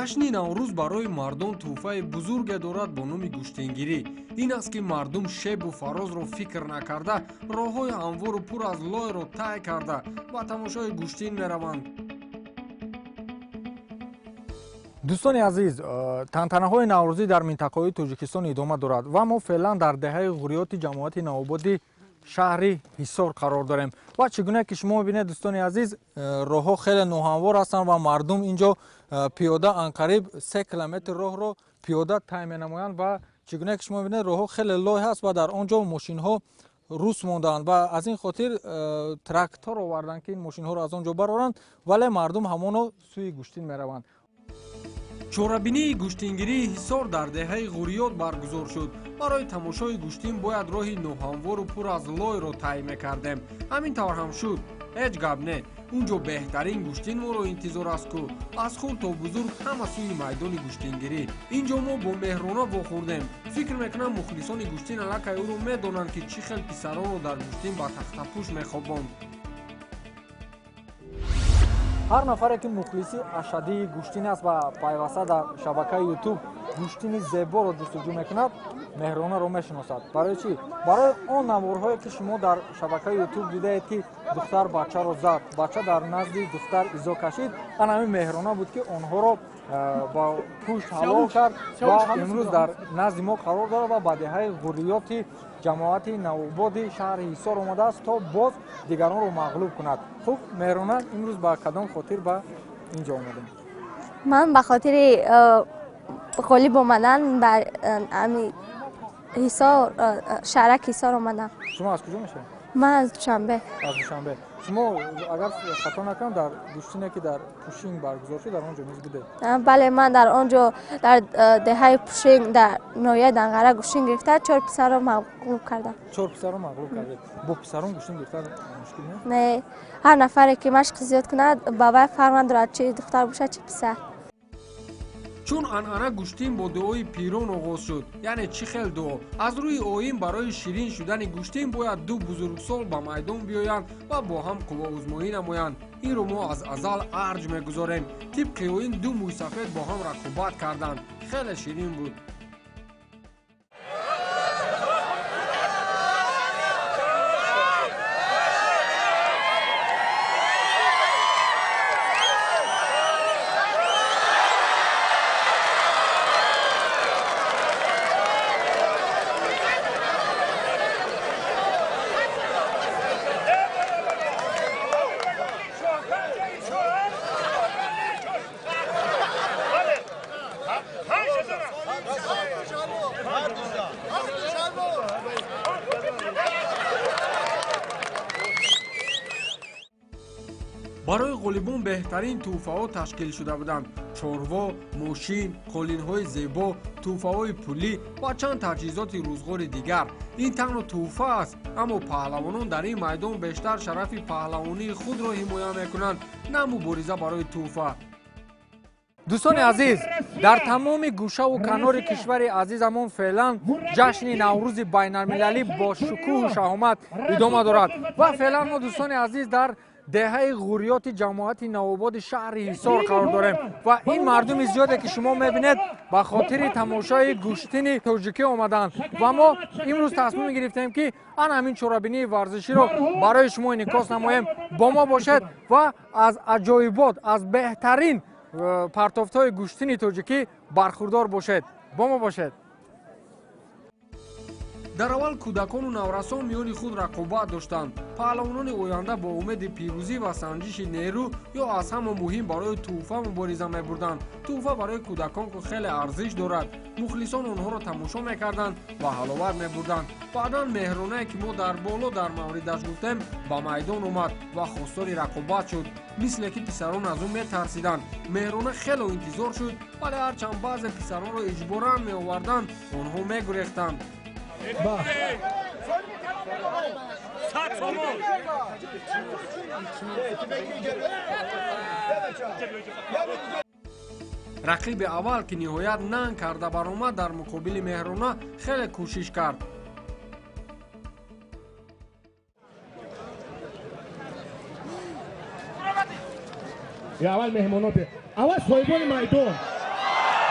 ҷашни наврӯз барои мардум тӯҳфаи бузурге дорад бо номи гӯштингирӣ. Ин аст ки мардум шебу фарозро фикр накарда, роҳҳои ҳамвору пур аз лойро тай карда ба тамошои гӯштин мераванд. дӯстони азиз, тантанаҳои наврӯзӣ дар минтақаҳои Тоҷикистон идома дорад ва мо феълан дар деҳаи ғуриёти ҷамоати навободи шаҳри Ҳисор қарор дорем. ва чӣ гуна ки шумо мебинед дӯстони азиз, роҳҳо хеле ноҳамвор ҳастанд ва мардум инҷо пиёда анқариб 3 километр роҳро пиёда тай менамоянд ва чӣ гуна ки шумо мебинед роҳҳо хеле лой ҳаст ва дар он ҷо мошинҳо рус мондаанд ва аз ин хотир трактор оварданд ки ин мошинҳоро аз он ҷо бароранд, вале мардум ҳамоно сӯи гӯштин мераванд. чорабинии гӯштингирии Ҳисор дар деҳаи ғуриёт баргузор шуд. барои тамошои гӯштин бояд роҳи ноҳамвору пур аз лойро тай мекардем. ҳамин тавр ҳам шуд. ҳеҷ гап не. унҷо беҳтарин гӯштин моро интизор аст ку. аз хурд то бузург ҳама сӯи майдони гӯштингирӣ. инҷо мо бо меҳрона вохӯрдем. фикр мекунам мухлисони гӯштин аллакай ӯро медонанд ки чӣ хел писаронро дар гӯштин ба тахтапӯш мехобонд. ҳар нафаре ки мухлиси ашадии гӯштин аст ва пайваста дар шабакаи ютуб гӯштини зеборо ҷустуҷӯ мекунад, меҳронаро мешиносад. барои чӣ? барои он наворҳое ки шумо дар шабакаи ютуб дидаед ки духтар бачаро зад, бача дар назди духтар изо кашид, ана ҳамин меҳрона буд ки онҳоро ба пушт ҳалол кард ва имрӯз дар назди мо қарор дорад ва ба деҳаи ғуриёти ҷамоати навободи шаҳри Ҳисор омадааст то боз дигаронро мағлуб кунад. хуб, меҳрона имрӯз ба кадом хотир ба ин ҷо омадем? ман ба хотири ғолиб омадан ба Ҳисор, шаҳрак Ҳисор омадам. шумо аз куҷо мешавед? ман аз Душанбе. аз Душанбе. шумо агар хато накунам дар гӯштине ки дар Пушинг баргузор шуд дар он ҷо низ будед? бале, ман дар он ҷо дар деҳаи Пушинг дар ноҳияи Данғара гӯштин гирифта 4 писарро мағлуб кардам. 4 писарро мағлуб кардед. бо писарон гӯштин гирифта мушкил не? не, ҳар нафаре ки машқи зиёд кунад ба вай фарқ надорад чӣ духтар бошад чӣ писар. чун анъана гӯштин бо дуои пирон оғоз шуд, яъне чӣ хел дуо? аз рӯи оин барои ширин шудани гӯштин бояд ду бузургсол ба майдон биёянд ва бо ҳам қувваузмоӣ намоянд. инро мо аз азал арҷ мегузорем. тибқи оин ду мӯйсафед бо ҳам рақобат карданд. хеле ширин буд. барои ғолибон беҳтарин тӯҳфаҳо ташкил шуда буданд. чорво, мошин, қолинҳои зебо, тӯҳфаҳои пулӣ ва чанд таҷҳизоти рӯзғори дигар. ин танҳо тӯҳфа аст, аммо паҳлавонон дар ин майдон бештар шарафи паҳлавонии худро ҳимоя мекунанд, на мубориза барои тӯҳфа. дӯстони азиз, дар тамоми гӯшаву канори кишвари азизамон феълан ҷашни наврӯзи байналмилалӣ бо шукӯҳу шаҳомат идома дорад ва феълан мо дӯстони азиз дар деҳаи ғуриёти ҷамоати навободи шаҳри Ҳисор қарор дорем ва ин мардуми зиёде ки шумо мебинед ба хотири тамошои гӯштини тоҷикӣ омаданд ва мо имрӯз тасмим гирифтем ки ана ҳамин чорабинии варзиширо барои шумо инъикос намоем. бо мо бошед ва аз аҷоибот, аз беҳтарин партофтҳои гӯштини тоҷикӣ бархурдор бошед. бо мо бошед. дар аввал кӯдакону наврасон миёни худ рақобат доштанд. паҳлавонони оянда бо умеди пирӯзӣ ва санҷиши нерӯ ё аз ҳама муҳим барои тӯҳфа мубориза мебурданд. тӯҳфа барои кӯдакон ки хеле арзиш дорад. мухлисон онҳоро тамошо мекарданд ва ҳаловат мебурданд. баъдан меҳронае ки мо дар боло дар мавридаш гуфтем ба майдон омад ва хостори рақобат шуд. мисле ки писарон аз ӯ метарсиданд. меҳрона хело интизор шуд, вале ҳарчанд баъзе писаронро иҷборан меоварданд, онҳо мегурехтанд. рақиби аввал ки ниҳоят нанг карда баромад дар муқобили меҳрона хеле кӯшиш кард. аввал меҳмонот аввал соҳибони майдон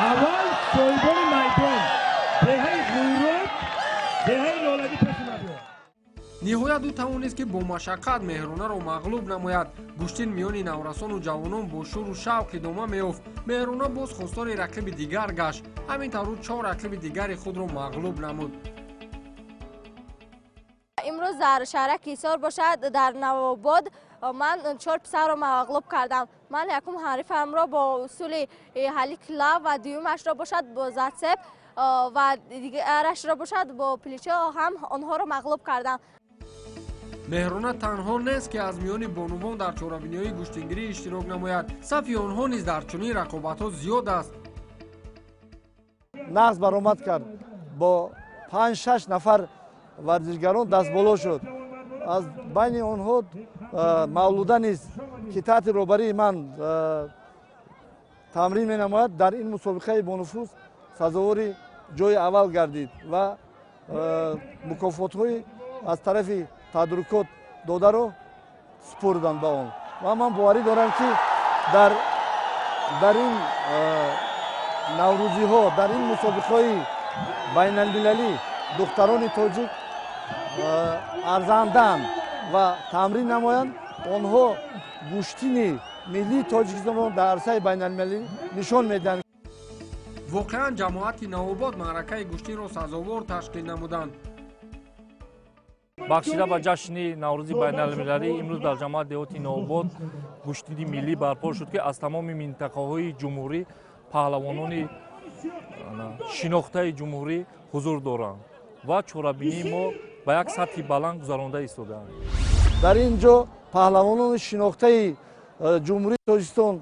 اول صاحبان میدان دهه غیرت دهه لالگی پسنده ниҳоят ӯ тавонист ки бо машаққат меҳрунаро мағлуб намояд. гӯштин миёни наврасону ҷавонон бо шӯру шавқ идома меёфт. меҳруна боз хостори рақиби дигар гашт. ҳамин тавр ӯ 4 рақиби дигари худро мағлуб намуд. امروز در شهرک ایسار باشد در نواباد من 4 پسر رو مغلوب کردم. من یکم حریفم را با اصول حلی کلاب و دیومش را باشد با زدسپ و دیگرش را باشد با پلیچه هم آنها را مغلوب کردم. меҳруна танҳо нест ки аз миёни бонувон дар чорабиниҳои гӯштингирӣ иштирок намояд. сафи онҳо низ дар чунин рақобатҳо зиёд аст. нағз баромад кард. бо 5-6 нафар варзишгарон дастболо шуд. аз байни онҳо мавлуда низ ки таҳти роҳбарии ман тамрин менамояд дар ин мусобиқаи бонуфуз сазовори ҷои аввал гардид ва мукофотҳои аз тарафи тадорукот додаро супурданд ба он. ва ман боварӣ дорам ки дар ин наврӯзиҳо дар ин мусобиқаҳои байналмилалӣ духтарони тоҷик арзанданд ва тамрин намоянд. онҳо гӯштини миллии тоҷикистонро дар арсаи байналмилалӣ нишон медиҳанд. воқеан ҷамоати навобод маъракаи гӯштинро сазовор ташкил намуданд. бахшида ба ҷашни наврӯзи байналмилалӣ имрӯз дар ҷамоати деҳоти навобод гӯштини миллӣ барпо шуд ки аз тамоми минтақаҳои ҷумҳурӣ паҳлавонони шинохтаи ҷумҳурӣ ҳузур доранд ва чорабинии мо ба як сатҳи баланд гузаронда истодаанд. дар ин ҷо паҳлавонони шинохтаи ҷумҳурии тоҷикистон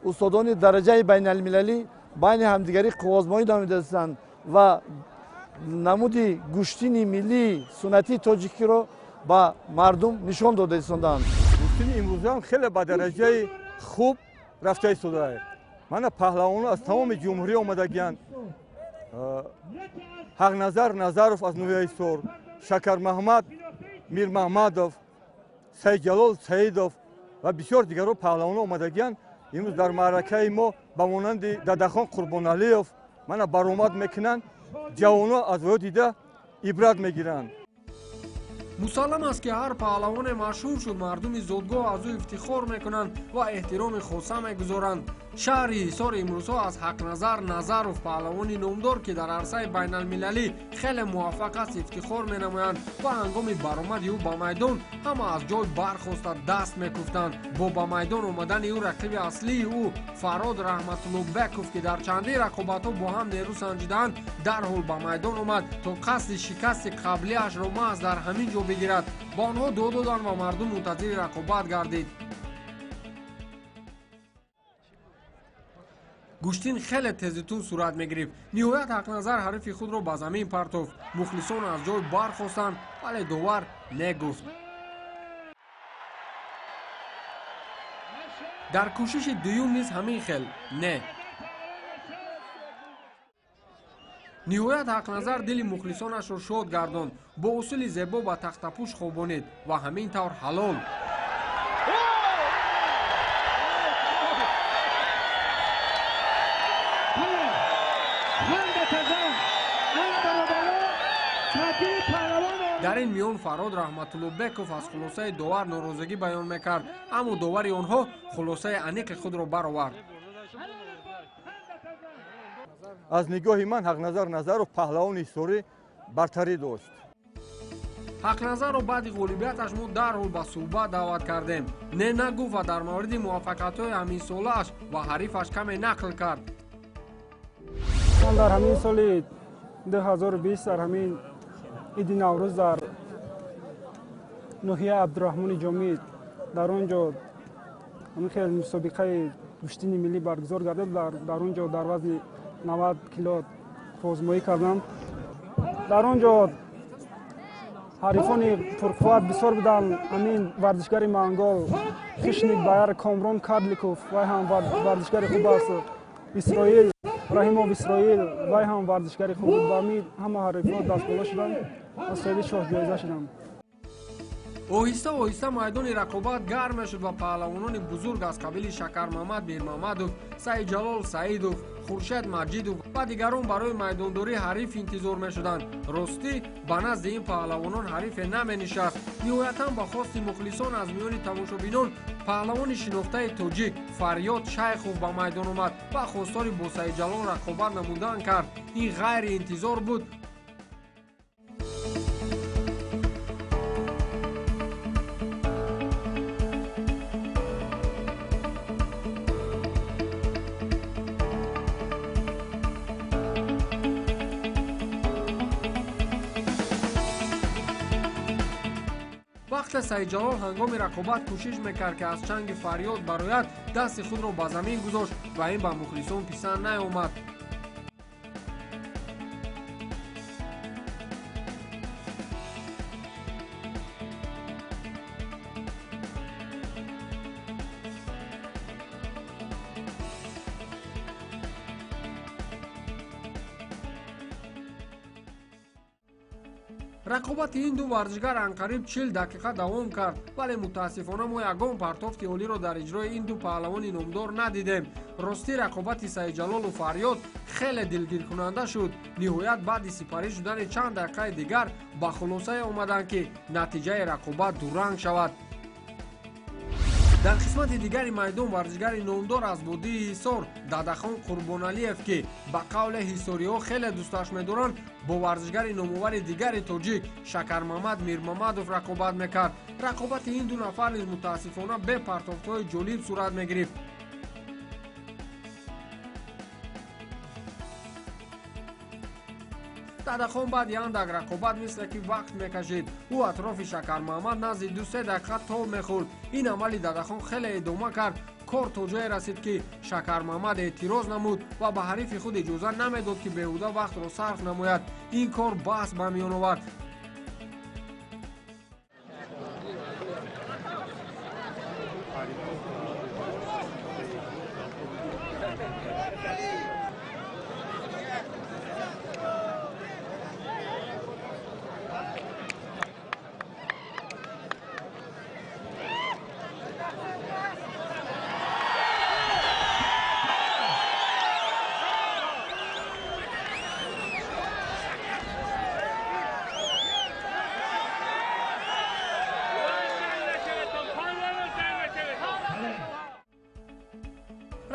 устодони дараҷаи байналмилалӣ байни ҳамдигарӣ қуввозмоӣ намудастанд ва намуди гӯштини миллии суннатии тоҷикиро ба мардум нишон дода истодаанд. гӯштини имрӯзаам хеле ба дараҷаи хуб рафта истодааст. мана паҳлавонон аз тамоми ҷумҳурӣ омадагиянд. ҳақназар назаров аз нӯяисор, шакармаҳмад мирмаҳмадов, сайҷалол саидов ва бисёр дигарон паҳлавонон омадагиянд. имрӯз дар маъракаи мо ба монанди дадахон қурбоналиев мана баромад мекунанд. ҷавонон аз ӯ дида ибрат мегиранд. мусаллам аст ки ҳар паҳлавоне машҳур шуд мардуми зодгоҳ аз ӯ ифтихор мекунанд ва эҳтироми хоса мегузоранд. шаҳри ҳисор имрӯзҳо аз ҳақназар назаров паҳлавони номдор ки дар арсаи байналмилалӣ хеле муваффақ аст ифтихор менамоянд ва ҳангоми баромади ӯ ба майдон ҳама аз ҷой бархоста даст мекуфтанд. бо ба майдон омадани ӯ рақиби аслии ӯ фарод раҳматуллобеков ки дар чандин рақобатҳо бо ҳам нерӯ санҷидаанд дарҳол ба майдон омад то қасди шикасти қаблиашро маҳз дар ҳамин ҷо бигирад. ба онҳо дод доданд ва мардум мунтазири рақобат гардид. гӯштин хеле тезитун сурат мегирифт. ниҳоят ҳақназар ҳарифи худро ба замин партофт. мухлисон аз ҷой бархостанд вале довар негуфт. дар кӯшиши дуюм низ ҳамин хел не. ниҳоят ҳақназар дили мухлисонашро шод гардонд. бо усули зебо ба тахтапӯш хобонид ва ҳамин тавр ҳалол. дар ин миён фарод раҳматуллобеков аз хулосаи довар норозагӣ баён мекард, аммо довари онҳо хулосаи аниқи худро баровард. аз нигоҳи ман ҳақназар назаров паҳлавони ҳисорӣ бартарӣ дошт. ҳақназарро баъди ғолибияташ мо дарҳол ба суҳбат даъват кардем. не нагуфт ва дар мавриди муваффақиятҳои ҳаминсолааш ва ҳарифаш каме нақл кард. ман дар ҳамин соли 2020 дар ҳамин иди наврӯз дар ноҳияи абдураҳмони ҷомӣ дар он ҷо ҳамин хел мусобиқаи гӯштини миллӣ баргузор гардид. дар он ҷо дар вазни 90 кило қуввозмоӣ кардам. дар он ҷо ҳарифони пурқувват бисёр буданд. ҳамин варзишгари мангол хишник баяр комрон кадликов вай ҳам варзишгари хуб аст. исроил раҳимов исроил вай ҳам варзишгари хуб буд. ба ҳамин ҳама ҳарифҳо дастболо шуданд ва соҳиби шоҳҷоиза шудам. оҳиста оҳиста майдони рақобат гарм мешуд ва паҳлавонони бузург аз қабили шакармаҳмад мирмаҳмадов, саидҷалол саидов, хуршед маҷидов ва дигарон барои майдондории ҳариф интизор мешуданд. ростӣ ба назди ин паҳлавонон ҳарифе наменишаст. ниҳоятан ба хости мухлисон аз миёни тамошобинон паҳлавони шинохтаи тоҷик фарёд шайхов ба майдон омад ва хостори бо саидҷалол рақобат намудан кард. ин ғайриинтизор буд. вақте саидҷалол ҳангоми рақобат кӯшиш мекард ки аз чанги фарёд барояд, дасти худро ба замин гузошт ва ин ба мухлисон писанд наомад. рақобати ин ду варзишгар анқариб 40 дақиқа давом кард, вале мутаассифона мо ягон партофти олиро дар иҷрои ин ду паҳлавони номдор надидем. ростӣ рақобати саидҷалолу фарёд хеле дилгиркунанда шуд. ниҳоят баъди сипарӣ шудани чанд дақиқаи дигар ба хулосае омаданд ки натиҷаи рақобат дуранг шавад. дар қисмати дигари майдон варзишгари номдор аз водии ҳисор Дадахон Қурбоналиев ки ба қавле ҳисориҳо хеле дӯсташ медоранд, бо варзишгари номовари дигари тоҷик Шакармамад Мирмамадов рақобат мекард. рақобати ин ду нафар низ мутаассифона бе партофтҳои ҷолиб сурат мегирифт. Дадахон баъди андак рақобат мисле ки вақт мекашид. ӯ атрофи Шакармамад назди 2-3 дақиқа тоб мехӯрд. ин амали Дадахон хеле идома кард. кор то ҷое расид ки Шакармамад эътироз намуд ва ба ҳарифи худ иҷоза намедод ки беҳуда вақтро сарф намояд. ин кор баҳс ба миён овард.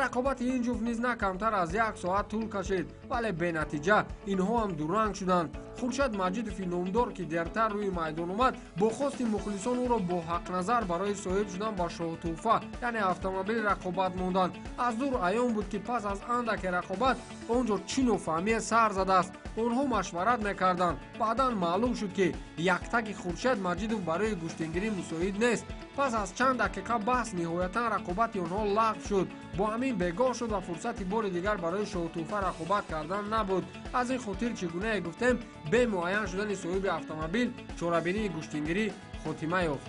рақобати ин ҷуфт низ на камтар аз 1 соат тӯл кашид, вале бенатиҷа. инҳо ҳам дуранг шуданд. хуршед маҷидови номдор ки дертар рӯи майдон омад, бо хости мухлисон ӯро бо ҳақназар барои соҳиб шудан ба шоҳтӯҳфа яъне автомобил рақобат монданд. аз дур аён буд ки пас аз андаке рақобат он ҷо чину фаҳмие сар задааст. онҳо машварат мекарданд. баъдан маълум шуд ки яктаги хуршед маҷидов барои гӯштингирӣ мусоид нест. пас аз чанд дақиқа баҳс ниҳоятан рақобати онҳо лағв шуд. бо ҳамин бегоҳ шуд ва фурсати бори дигар барои шоҳтӯҳфа рақобат кардан набуд. аз ин хотир чӣ гунае гуфтем бе муайян шудани соҳиби автомобил чорабинии гӯштингирӣ хотима ёфт.